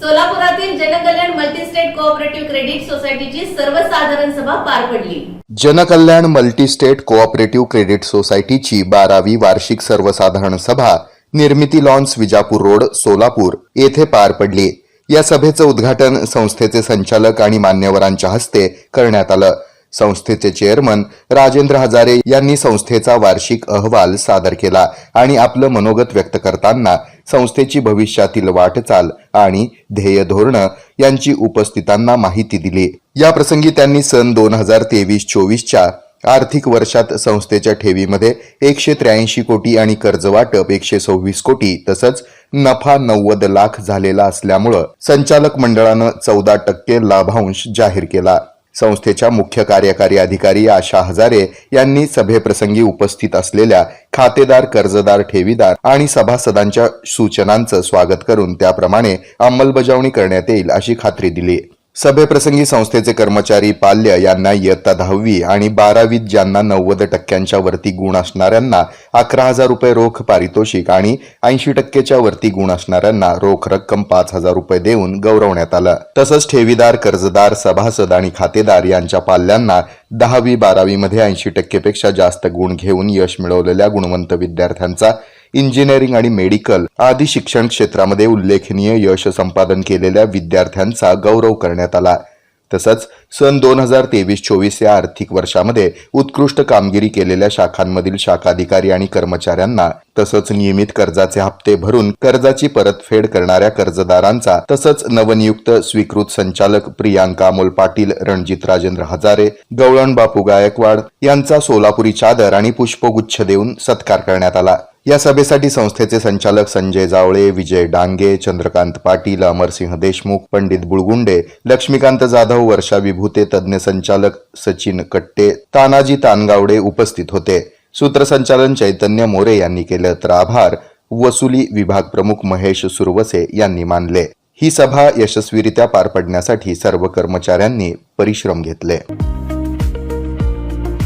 सोलापुरातील जनकल्याण multi-state cooperative credit सोसायटीची सर्वसाधारण सभा पार पडली. जनकल्याण मल्टीस्टेट कोऑपरेटिव्ह क्रेडिट सोसायटीची 12वी वार्षिक सर्वसाधारण सभा निर्मिती लॉन्स विजापूर रोड सोलापूर येथे पार पडली. या सभेचं उद्घाटन संस्थेचे संचालक आणि मान्यवरांच्या हस्ते करण्यात आलं. संस्थेचे चेअरमन राजेंद्र हजारे यांनी संस्थेचा वार्षिक अहवाल सादर केला आणि आपलं मनोगत व्यक्त करताना संस्थेची भविष्यातील वाटचाल आणि ध्येय धोरणं यांची उपस्थितांना माहिती दिली. या प्रसंगी त्यांनी सन 2023-24च्या आर्थिक वर्षात संस्थेच्या ठेवीमध्ये 183 कोटी आणि कर्ज वाटप 126 कोटी तसंच नफा 90 लाख झालेला असल्यामुळं संचालक मंडळानं 14% लाभांश जाहीर केला. संस्थेच्या मुख्य कार्यकारी अधिकारी आशा हजारे यांनी सभेप्रसंगी उपस्थित असलेल्या खातेदार, कर्जदार, ठेवीदार आणि सभासदांच्या सूचनांचं स्वागत करून त्याप्रमाणे अंमलबजावणी करण्यात येईल अशी खात्री दिली. सभेप्रसंगी संस्थेचे कर्मचारी पाल्य यांना इयत्ता 10वी आणि 12वीत ज्यांना 90%च्या वरती गुण असणाऱ्यांना 11,000 रुपये रोख पारितोषिक आणि 80%च्या वरती गुण असणाऱ्यांना रोख रक्कम 5,000 रुपये देऊन गौरवण्यात आलं. तसंच ठेवीदार, कर्जदार, सभासद आणि खातेदार यांच्या पाल्यांना 10वी 12वी मध्ये 80% पेक्षा जास्त गुण घेऊन यश मिळवलेल्या गुणवंत विद्यार्थ्यांचा इंजिनिअरिंग आणि मेडिकल आदी शिक्षण क्षेत्रामध्ये उल्लेखनीय यश संपादन केलेल्या विद्यार्थ्यांचा गौरव करण्यात आला. तसंच सन 2023-24 या आर्थिक वर्षामध्ये उत्कृष्ट कामगिरी केलेल्या शाखांमधील शाखाधिकारी आणि कर्मचाऱ्यांना तसंच नियमित कर्जाचे हप्ते भरून कर्जाची परतफेड करणाऱ्या कर्जदारांचा तसंच नवनियुक्त स्वीकृत संचालक प्रियांका अमोल पाटील, रणजित राजेंद्र हजारे, गवळण बापू गायकवाड यांचा सोलापुरी चादर आणि पुष्पगुच्छ देऊन सत्कार करण्यात आला. या सभेसाठी संस्थेचे संचालक संजय जावळे, विजय डांगे, चंद्रकांत पाटील, अमरसिंह देशमुख, पंडित बुळगुंडे, लक्ष्मीकांत जाधव, वर्षा विभूते, तज्ज्ञ संचालक सचिन कट्टे, तानाजी तानगावडे उपस्थित होते. सूत्रसंचालन चैतन्य मोरे यांनी केलं तर आभार वसुली विभाग प्रमुख महेश सुरवसे यांनी मानले. ही सभा यशस्वीरित्या पार पडण्यासाठी सर्व कर्मचाऱ्यांनी परिश्रम घेतले.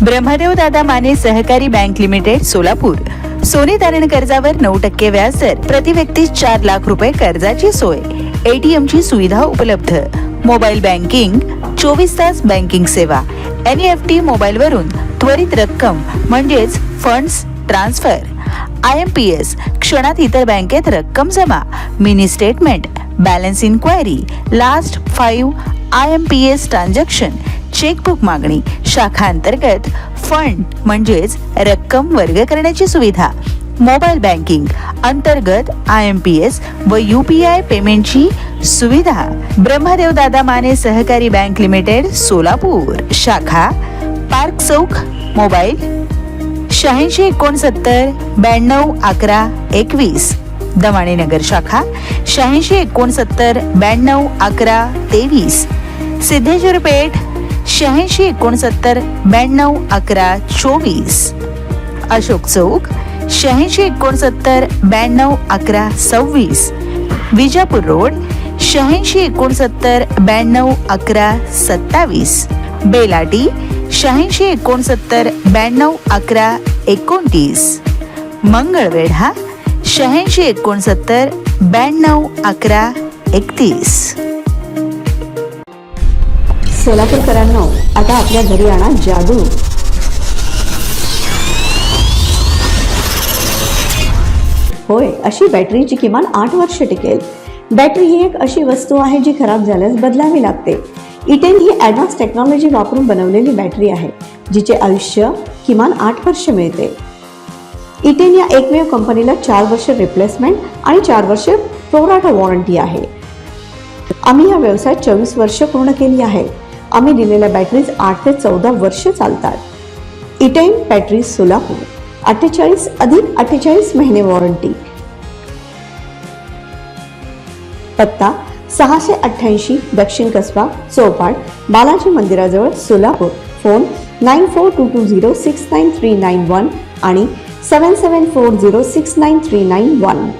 ब्रह्मदेव दादा माने सहकारी बँक लिमिटेड सोलापूर. सोने तारण कर्जावर 9% व्याजदर, प्रति व्यक्ती 4 लाख रुपये कर्जाची सोय, ATM ची सुविधा उपलब्ध, मोबाईल बँकिंग, 24 तास बँकिंग सेवा, NEFT मोबाईल वरून त्वरित रक्कम म्हणजेच फंड्स ट्रान्सफर, IMPS क्षणात इतर बँकेत रक्कम जमा, mini statement, balance enquiry, last 5 IMPS transaction, chequebook मागणी, शाखा अंतर्गत फंड म्हणजेच रक्कम वर्ग करण्याची सुविधा, मोबाईल बँकिंग अंतर्गत IMPS व UPI पेमेंटची सुविधा. ब्रह्मदेव दादा माने सहकारी बँक लिमिटेड सोलापूर, शाखा पार्क चौक, मोबाईल 86 69 92 11 21, दमाणेनगर शाखा 86 69 92 11 23, सिद्धेश्वर पेठ 86 69 92 11 24, अशोक चौक 86 69 92 11 26, विजापूर रोड 86 69 92 11 27, बेलाटी 86 69 92 11 29, मंगळवेढा 86 69 92 11 31. सोलापूरकरांनो, आता आपल्या घरी आणा जादू. होय, अशी बॅटरी जी किमान 8 वर्ष टिकेल. बॅटरी ही एक अशी वस्तू आहे जी खराब झाल्यास बदलावी लागते. इटेन ही ॲडव्हान्स टेक्नॉलॉजी वापरून बनवलेली बॅटरी आहे जिचे आयुष्य किमान 8 वर्ष मिळते. इटेन या एकमेव कंपनीला 4 वर्ष रिप्लेसमेंट आणि 4 वर्ष प्रोराटा वॉरंटी आहे. आम्ही या व्यवसायात 24 वर्ष पूर्ण केली आहेत. आम्ही दिलेल्या बॅटरीज 8 ते 14 वर्ष चालतात. इटेन बॅटरी सोलापूर, 48 + 48 महिने वॉरंटी. पत्ता 688 दक्षिण कसबा चौपाट, बालाजी मंदिराजवळ सोलापूर. फोन 9422069391 आणि 7740693991.